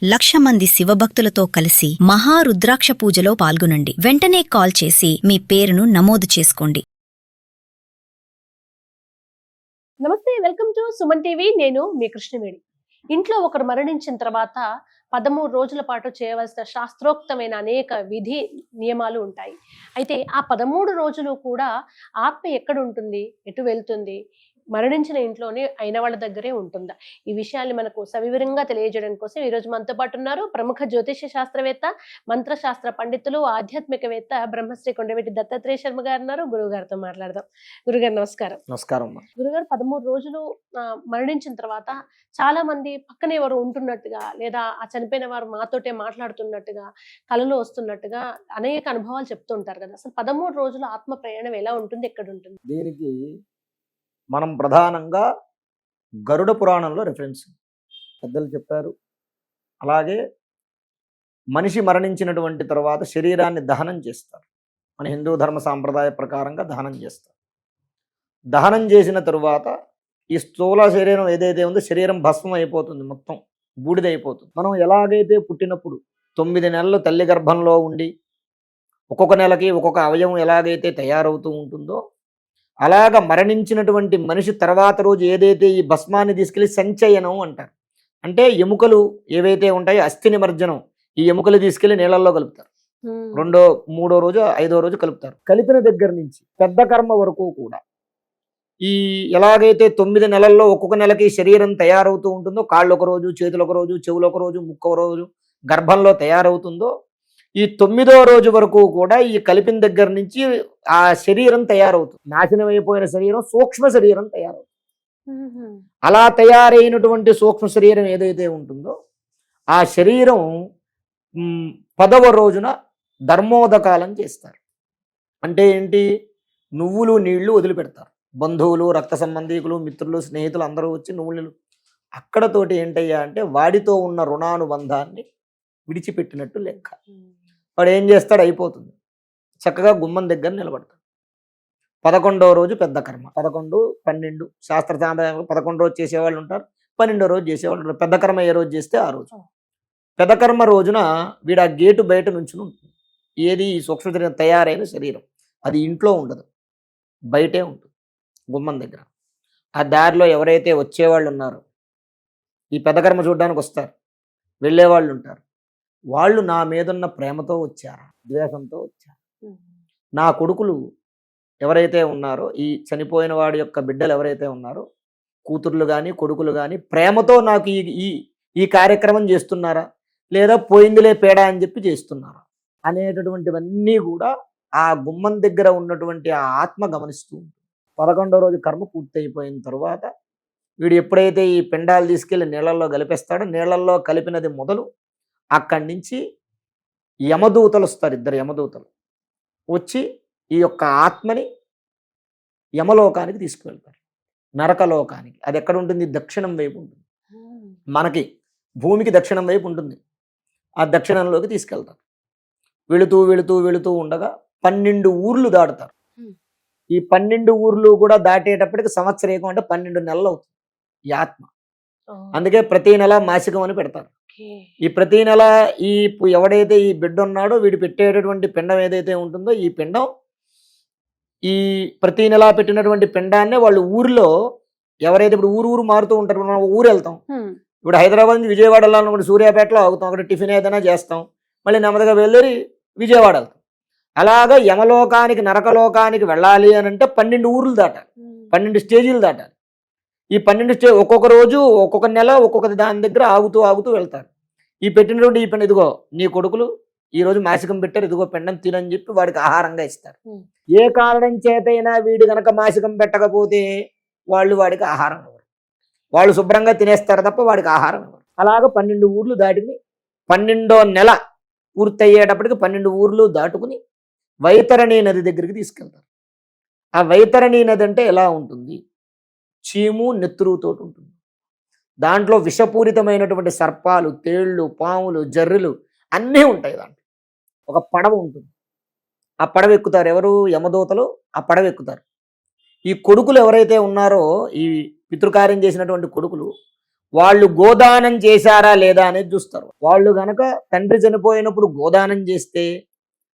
1,00,000 మంది శివభక్తులతో కలిసి మహారుద్రాక్ష పూజలో పాల్గొనండి. వెంటనే కాల్ చేసి మీ పేరును నమోదు చేసుకోండి. నమస్తే, వెల్కమ్ టు సుమన్ టీవీ. నేను మీ కృష్ణవేణి. ఇంట్లో ఒకరు మరణించిన తర్వాత 13 రోజుల పాటు చేయవలసిన శాస్త్రోక్తమైన అనేక విధి నియమాలు ఉంటాయి. అయితే ఆ 13 రోజులు కూడా ఆత్మ ఎక్కడ ఉంటుంది, ఎటు వెళ్తుంది, మరణించిన ఇంట్లోనే అయిన వాళ్ళ దగ్గరే ఉంటుందా? ఈ విషయాన్ని మనకు సవివరంగా తెలియజేయడం కోసం ఈరోజు మనతో పాటు ఉన్నారు ప్రముఖ జ్యోతిష్య శాస్త్రవేత్త, మంత్రశాస్త్ర పండితులు, ఆధ్యాత్మికవేత్త బ్రహ్మశ్రీ కొండవీటి దత్తాత్రేయ శర్మ గారు ఉన్నారు. గురువు గారితో మాట్లాడదాం. గురుగారు నమస్కారం. నమస్కారం. గురుగారు, 13 రోజులు మరణించిన తర్వాత చాలా మంది పక్కనే ఎవరు ఉంటున్నట్టుగా, లేదా ఆ చనిపోయిన వారు మాతోటే మాట్లాడుతున్నట్టుగా, కలలో వస్తున్నట్టుగా అనేక అనుభవాలు చెప్తుంటారు కదా. అసలు 13 రోజులు ఆత్మ ప్రయాణం ఎలా ఉంటుంది, ఎక్కడ ఉంటుంది? దీనికి మనం ప్రధానంగా గరుడ పురాణంలో రిఫరెన్స్ పెద్దలు చెప్పారు. అలాగే మనిషి మరణించినటువంటి తర్వాత శరీరాన్ని దహనం చేస్తారు. మన హిందూ ధర్మ సాంప్రదాయ ప్రకారంగా దహనం చేస్తారు. దహనం చేసిన తరువాత ఈ స్థూల శరీరం ఏదైతే ఉందో శరీరం భస్మం అయిపోతుంది, మొత్తం బూడిదైపోతుంది. మనం ఎలాగైతే పుట్టినప్పుడు 9 నెలలు తల్లి గర్భంలో ఉండి ఒక్కొక్క నెలకి ఒక్కొక్క అవయవం ఎలాగైతే తయారవుతూ ఉంటుందో, అలాగ మరణించినటువంటి మనిషి తర్వాత రోజు ఏదైతే ఈ భస్మాన్ని తీసుకెళ్లి సంచయనం అంటారు. అంటే ఎముకలు ఏవైతే ఉంటాయో అస్థి నిమజ్జనం, ఈ ఎముకలు తీసుకెళ్లి నీళ్ళల్లో కలుపుతారు. 2వ 3వ రోజు 5వ రోజు కలుపుతారు. కలిపిన దగ్గర నుంచి పెద్ద కర్మ వరకు కూడా ఈ ఎలాగైతే 9 నెలల్లో ఒక్కొక్క నెలకి శరీరం తయారవుతూ ఉంటుందో, కాళ్ళు ఒక రోజు, చేతులు ఒక రోజు, చెవులు ఒక రోజు, ముక్కు ఒక రోజు గర్భంలో తయారవుతుందో, ఈ 9వ రోజు వరకు కూడా ఈ కలిపిన దగ్గర నుంచి ఆ శరీరం తయారవుతుంది. నాశనం అయిపోయిన శరీరం సూక్ష్మ శరీరం తయారవుతుంది. అలా తయారైనటువంటి సూక్ష్మ శరీరం ఏదైతే ఉంటుందో ఆ శరీరం 10వ రోజున ధర్మోదకాలం చేస్తారు. అంటే ఏంటి? నువ్వులు నీళ్లు వదిలిపెడతారు. బంధువులు, రక్త సంబంధీకులు, మిత్రులు, స్నేహితులు అందరూ వచ్చి నువ్వులు అక్కడతోటి ఏంటయ్యా అంటే వాడితో ఉన్న రుణానుబంధాన్ని విడిచిపెట్టినట్టు లెక్క. వాడు ఏం చేస్తాడు? అయిపోతుంది. చక్కగా గుమ్మం దగ్గర నిలబడతాడు. 11వ రోజు పెద్ద కర్మ. 11, 12 శాస్త్ర సాంప్రదాయంలో 11 రోజు చేసేవాళ్ళు ఉంటారు, 12వ రోజు చేసేవాళ్ళు ఉంటారు. పెద్ద కర్మ ఏ రోజు చేస్తే ఆ రోజు. పెద్ద కర్మ రోజున వీడు ఆ గేటు బయట నుంచి ఉంటుంది. ఏది? ఈ సూక్ష్మ శరీరం తయారైన శరీరం. అది ఇంట్లో ఉండదు, బయటే ఉంటుంది, గుమ్మం దగ్గర. ఆ దారిలో ఎవరైతే వచ్చేవాళ్ళు ఉన్నారో, ఈ పెద్ద కర్మ చూడడానికి వస్తారు, వెళ్ళేవాళ్ళు ఉంటారు. వాళ్ళు నా మీదున్న ప్రేమతో వచ్చారా, ద్వేషంతో వచ్చారు? నా కొడుకులు ఎవరైతే ఉన్నారో, ఈ చనిపోయిన వాడి యొక్క బిడ్డలు ఎవరైతే ఉన్నారో, కూతుర్లు కానీ కొడుకులు కానీ ప్రేమతో నాకు ఈ కార్యక్రమం చేస్తున్నారా, లేదా పోయిందిలే పేడ అని చెప్పి చేస్తున్నారా అనేటటువంటివన్నీ కూడా ఆ గుమ్మం దగ్గర ఉన్నటువంటి ఆ ఆత్మ గమనిస్తూ ఉంటుంది. 11వ రోజు కర్మ పూర్తయిపోయిన తర్వాత వీడు ఎప్పుడైతే ఈ పిండాలు తీసుకెళ్లి నీళ్ళల్లో కలిపేస్తాడో, నీళ్ళల్లో కలిపినది మొదలు అక్కడి నుంచి యమదూతలు వస్తారు. 2 యమదూతలు వచ్చి ఈ యొక్క ఆత్మని యమలోకానికి తీసుకువెళ్తారు, నరకలోకానికి. అది ఎక్కడ ఉంటుంది? దక్షిణం వైపు ఉంటుంది. మనకి భూమికి దక్షిణం వైపు ఉంటుంది. ఆ దక్షిణంలోకి తీసుకెళ్తారు. వెళుతూ వెళుతూ వెళుతూ ఉండగా 12 ఊర్లు దాటుతారు. ఈ 12 ఊర్లు కూడా దాటేటప్పటికి సంవత్సరేకం, అంటే 12 నెలలు అవుతుంది ఈ ఆత్మ. అందుకే ప్రతి నెల మాసికం అని పెడతారు. ఈ ప్రతి నెల ఈ ఎవడైతే ఈ బిడ్డ ఉన్నాడో వీడు పెట్టేటటువంటి పిండం ఏదైతే ఉంటుందో, ఈ పిండం ఈ ప్రతి నెల పెట్టినటువంటి పిండాన్నే వాళ్ళు ఊరిలో ఎవరైతే ఇప్పుడు ఊరు మారుతూ ఉంటారు. మనం ఊరు వెళ్తాం, ఇప్పుడు హైదరాబాద్ నుంచి విజయవాడ వెళ్ళాలనుకుంటే సూర్యాపేటలో ఆగుతాం, అక్కడ టిఫిన్ ఏదైనా చేస్తాం, మళ్ళీ నెమ్మదిగా వెళ్ళి విజయవాడ వెళ్తాం. అలాగా యమలోకానికి, నరకలోకానికి వెళ్ళాలి అని అంటే 12 ఊర్లు దాటాలి, 12 స్టేజీలు దాటాలి. ఈ 12 స్టేజ్ ఒక్కొక్క రోజు ఒక్కొక్క నెల ఒక్కొక్క దాని దగ్గర ఆగుతూ ఆగుతూ వెళ్తారు. ఈ పెట్టినటువంటి ఈ పిండం, ఇదిగో నీ కొడుకులు ఈ రోజు మాసికం పెట్టారు, ఇదిగో పిండం తినని చెప్పి వాడికి ఆహారంగా ఇస్తారు. ఏ కారణం చేతైనా వీడు గనక మాసికం పెట్టకపోతే వాళ్ళు వాడికి ఆహారం ఇవ్వరు. వాళ్ళు శుభ్రంగా తినేస్తారు తప్ప వాడికి ఆహారం ఇవ్వరు. అలాగ 12 ఊర్లు దాటిని 12వ నెల పూర్తయ్యేటప్పటికి 12 ఊర్లు దాటుకుని వైతరణి నది దగ్గరికి తీసుకెళ్తారు. ఆ వైతరణి నది అంటే ఎలా ఉంటుంది? చీము నెత్తురుతో ఉంటుంది. దాంట్లో విషపూరితమైనటువంటి సర్పాలు, తేళ్లు, పాములు, జర్రులు అన్నీ ఉంటాయి. దాంట్లో ఒక పడవ ఉంటుంది. ఆ పడవ ఎక్కుతారు ఎవరు? యమదూతలు ఆ పడవ ఎక్కుతారు. ఈ కొడుకులు ఎవరైతే ఉన్నారో, ఈ పితృకార్యం చేసినటువంటి కొడుకులు, వాళ్ళు గోదానం చేశారా లేదా అనేది చూస్తారు. వాళ్ళు గనక తండ్రి చనిపోయినప్పుడు గోదానం చేస్తే,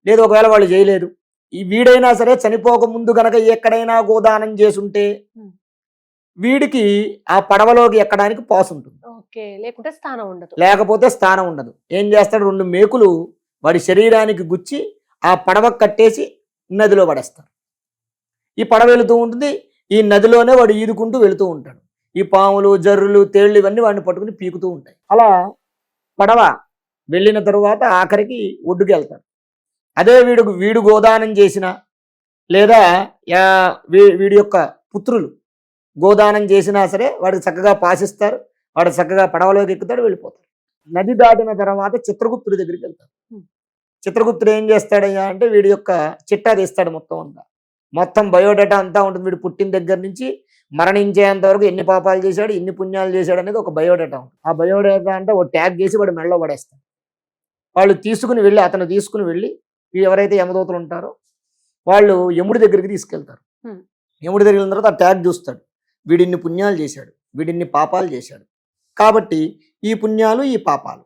లేదు ఒకవేళ వాళ్ళు చేయలేదు, ఈ వీడైనా సరే చనిపోక ముందు గనక ఎక్కడైనా గోదానం చేసుంటే వీడికి ఆ పడవలోకి ఎక్కడానికి పాస్ ఉంటుంది. ఓకే, లేకుంటే స్థానం ఉండదు. లేకపోతే స్థానం ఉండదు. ఏం చేస్తాడు, 2 మేకులు వాడి శరీరానికి గుచ్చి ఆ పడవ కట్టేసి నదిలో పడేస్తారు. ఈ పడవ వెళుతూ ఉంటుంది, ఈ నదిలోనే వాడు ఈదుకుంటూ వెళుతూ ఉంటాడు. ఈ పాములు, జర్రులు, తేళ్లు ఇవన్నీ వాడిని పట్టుకుని పీకుతూ ఉంటాయి. అలా పడవ వెళ్ళిన తరువాత ఆఖరికి ఒడ్డుకి వెళ్తాడు. అదే వీడు గోదానం చేసిన, లేదా వీడి యొక్క పుత్రులు గోదానం చేసినా సరే వాడికి చక్కగా పాసిస్తారు. వాడు చక్కగా పడవలోకి ఎక్కుతాడు, వెళ్ళిపోతాడు. నది దాటిన తర్వాత చిత్రగుప్తుడి దగ్గరికి వెళ్తాడు. చిత్రగుప్తుడు ఏం చేస్తాడయ్యా అంటే వీడి యొక్క చిట్టా తీస్తాడు. మొత్తం బయోడేటా అంతా ఉంటుంది. వీడు పుట్టిన దగ్గర నుంచి మరణించేంత వరకు ఎన్ని పాపాలు చేశాడు, ఎన్ని పుణ్యాలు చేశాడు అనేది ఒక బయోడేటా ఉంటుంది. ఆ బయోడేటా అంతా ఒక ట్యాగ్ చేసి వాడు మెడలో పడేస్తాడు. వాళ్ళు అతను తీసుకుని వెళ్ళి ఎవరైతే యమదూతలు ఉంటారో వాళ్ళు యముడి దగ్గరికి తీసుకెళ్తారు. యముడి దగ్గర వెళ్ళిన తర్వాత ఆ ట్యాగ్ చూస్తాడు. వీడిన్ని పుణ్యాలు చేశాడు, వీడిన్ని పాపాలు చేశాడు, కాబట్టి ఈ పుణ్యాలు ఈ పాపాలు,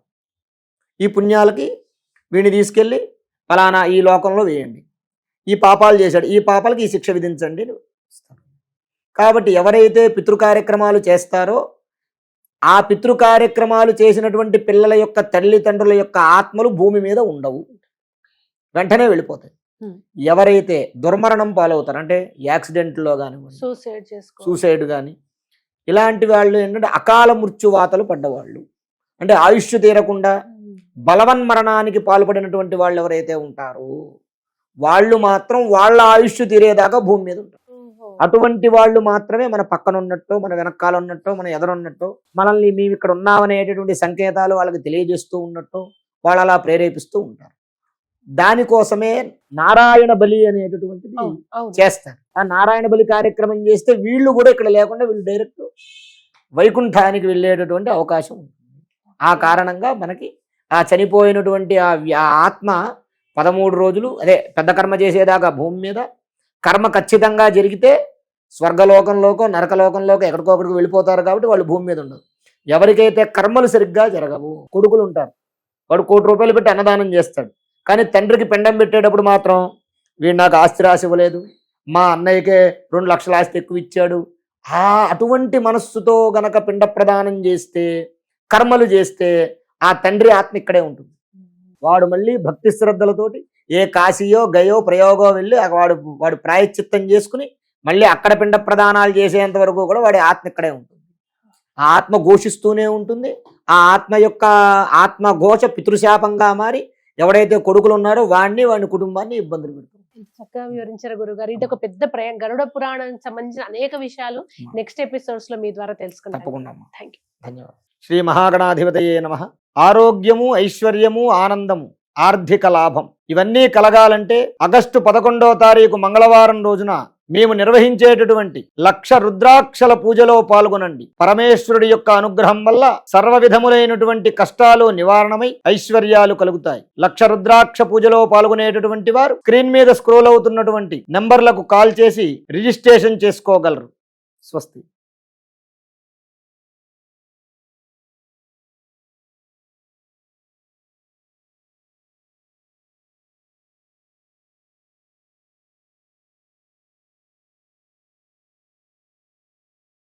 ఈ పుణ్యాలకి వీడిని తీసుకెళ్ళి ఫలానా ఈ లోకంలో వేయండి, ఈ పాపాలు చేశాడు, ఈ పాపాలకి ఈ శిక్ష విధించండి. కాబట్టి ఎవరైతే పితృకార్యక్రమాలు చేస్తారో ఆ పితృకార్యక్రమాలు చేసినటువంటి పిల్లల యొక్క తల్లిదండ్రుల యొక్క ఆత్మలు భూమి మీద ఉండవు, వెంటనే వెళ్ళిపోతాయి. ఎవరైతే దుర్మరణం పాలవుతారు, అంటే యాక్సిడెంట్లో కానివ్వండి, సూసైడ్ కానీ, ఇలాంటి వాళ్ళు ఏంటంటే అకాల మృత్యువాతలు పడ్డవాళ్ళు, అంటే ఆయుష్ తీరకుండా బలవన్మరణానికి పాల్పడినటువంటి వాళ్ళు ఎవరైతే ఉంటారో వాళ్ళు మాత్రం వాళ్ళ ఆయుష్ తీరేదాకా భూమి మీద ఉంటారు. అటువంటి వాళ్ళు మాత్రమే మన పక్కన ఉన్నట్టు, మన వెనకాల ఉన్నట్టు, మన ఎదురున్నట్టు, మనల్ని మేము ఇక్కడ ఉన్నామనేటటువంటి సంకేతాలు వాళ్ళకి తెలియజేస్తూ ఉన్నట్టు వాళ్ళు అలా ప్రేరేపిస్తూ ఉంటారు. దానికోసమే నారాయణ బలి అనేటటువంటిది చేస్తారు. ఆ నారాయణ బలి కార్యక్రమం చేస్తే వీళ్ళు కూడా ఇక్కడ లేకుండా వీళ్ళు డైరెక్ట్ వైకుంఠానికి వెళ్ళేటటువంటి అవకాశం ఉంటుంది. ఆ కారణంగా మనకి ఆ చనిపోయినటువంటి ఆ ఆత్మ 13 రోజులు అదే పెద్ద కర్మ చేసేదాకా భూమి మీద, కర్మ ఖచ్చితంగా జరిగితే స్వర్గలోకంలోకో నరకలోకంలోకో ఎక్కడికొక్కడికి వెళ్ళిపోతారు. కాబట్టి వాళ్ళు భూమి మీద ఉండరు. ఎవరికైతే కర్మలు సరిగ్గా జరగవు, కొడుకులు ఉంటారు, వాడు 1 కోటి రూపాయలు పెట్టి అన్నదానం చేస్తాడు, కానీ తండ్రికి పిండం పెట్టేటప్పుడు మాత్రం వీడు నాకు ఆస్తి రాసి ఇవ్వలేదు, మా అన్నయ్యకే 2 లక్షల ఆస్తి ఎక్కువ ఇచ్చాడు, అటువంటి మనస్సుతో గనక పిండ ప్రదానం చేస్తే, కర్మలు చేస్తే ఆ తండ్రి ఆత్మ ఇక్కడే ఉంటుంది. వాడు మళ్ళీ భక్తి శ్రద్ధలతోటి ఏ కాశీయో గయో ప్రయోగో వెళ్ళి వాడు ప్రాయశ్చిత్తం చేసుకుని మళ్ళీ అక్కడ పిండ ప్రదానాలు చేసేంత వరకు కూడా వాడి ఆత్మ ఇక్కడే ఉంటుంది. ఆ ఆత్మ ఘోషిస్తూనే ఉంటుంది. ఆ ఆత్మ యొక్క ఆత్మఘోష పితృశాపంగా మారి ఎవడైతే కొడుకులు ఉన్నారో వాడిని కుటుంబాన్ని ఇబ్బందులు పెడుతుంది. చక్కగా వివరించారు గురుగారు. ఇది ఒక పెద్ద గరుడ పురాణానికి సంబంధించిన అనేక విషయాలు నెక్స్ట్ ఎపిసోడ్స్ లో మీ ద్వారా తెలుసుకుంటాం. తప్పకుండా. Thank you. ధన్యవాదాలు. శ్రీ మహాగణాధిపతయే నమః. ఆరోగ్యము, ఐశ్వర్యము, ఆనందము, ఆర్థిక లాభం ఇవన్నీ కలగాలంటే ఆగస్టు 11వ తారీఖు మంగళవారం రోజున మేము నిర్వహించేటటువంటి 1,00,000 రుద్రాక్షల పూజలో పాల్గొనండి. పరమేశ్వరుడి యొక్క అనుగ్రహం వల్ల సర్వ విధములైనటువంటి కష్టాలు నివారణమై ఐశ్వర్యాలు కలుగుతాయి. 1,00,000 రుద్రాక్ష పూజలో పాల్గొనేటటువంటి వారు స్క్రీన్ మీద స్క్రోల్ అవుతున్నటువంటి నంబర్లకు కాల్ చేసి రిజిస్ట్రేషన్ చేసుకోగలరు. స్వస్తి.